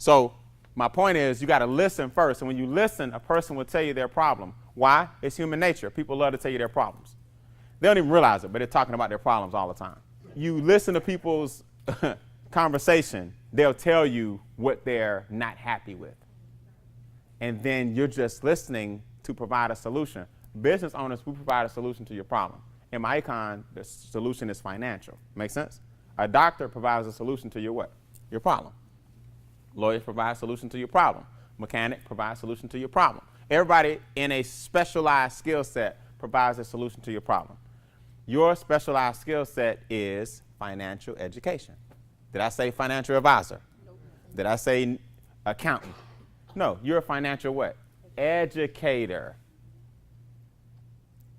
So my point is you got to listen first. And when you listen, a person will tell you their problem. Why? It's human nature. People love to tell you their problems. They don't even realize it, but they're talking about their problems all the time. You listen to people's conversation, they'll tell you what they're not happy with. And then you're just listening to provide a solution. Business owners, we provide a solution to your problem. In my econ, the solution is financial. Make sense? A doctor provides a solution to your what? Your problem. Lawyers provide a solution to your problem. Mechanic provides a solution to your problem. Everybody in a specialized skill set provides a solution to your problem. Your specialized skill set is financial education. Did I say financial advisor? Nope. Did I say accountant? No, you're a financial what? Educator.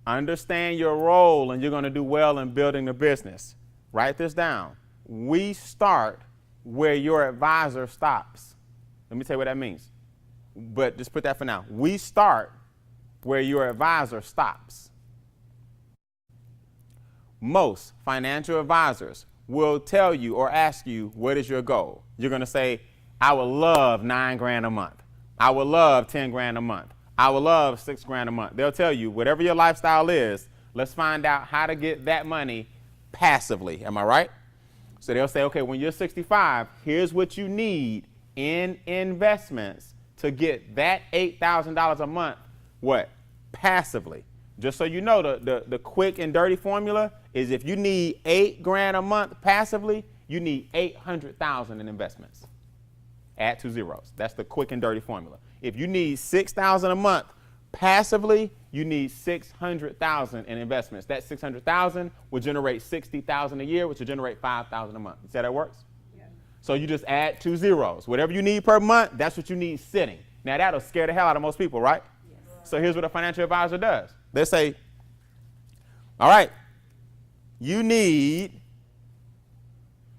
Understand your role and you're going to do well in building the business. Write this down. We start where your advisor stops. Let me tell you what that means. But just put that for now. We start where your advisor stops. Most financial advisors will tell you or ask you, what is your goal? You're going to say, I would love $9 grand a month. I would love 10 grand a month. I would love 6 grand a month. They'll tell you, whatever your lifestyle is, let's find out how to get that money passively. Am I right? So they'll say, okay, when you're 65, here's what you need in investments to get that $8,000 a month, what? Passively. Just so you know, the quick and dirty formula is if you need 8 grand a month passively, you need 800,000 in investments. Add 2 zeros. That's the quick and dirty formula. If you need 6,000 a month passively, you need 600,000 in investments. That 600,000 will generate 60,000 a year, which will generate 5,000 a month. You see how that works? Yeah. So you just add 2 zeros. Whatever you need per month, that's what you need sitting. Now that'll scare the hell out of most people, right? Yes. So here's what a financial advisor does. They say, all right, you need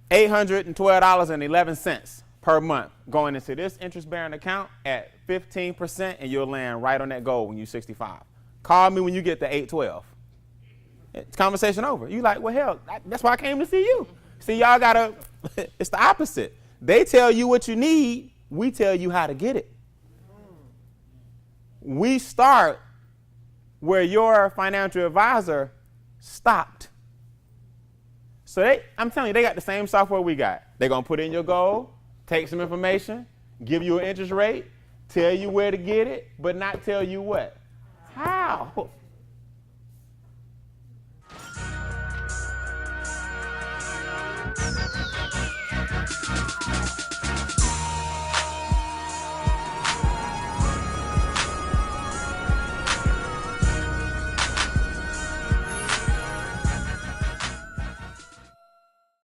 $812.11 per month going into this interest-bearing account at 15%, and you'll land right on that goal when you're 65. Call me when you get to 812. It's conversation over. You like, well, hell, that's why I came to see you. See, y'all gotta, it's the opposite. They tell you what you need. We tell you how to get it. We start where your financial advisor stopped. So I'm telling you, they got the same software we got. They're going to put in your goal, take some information, give you an interest rate, tell you where to get it, but not tell you what. How?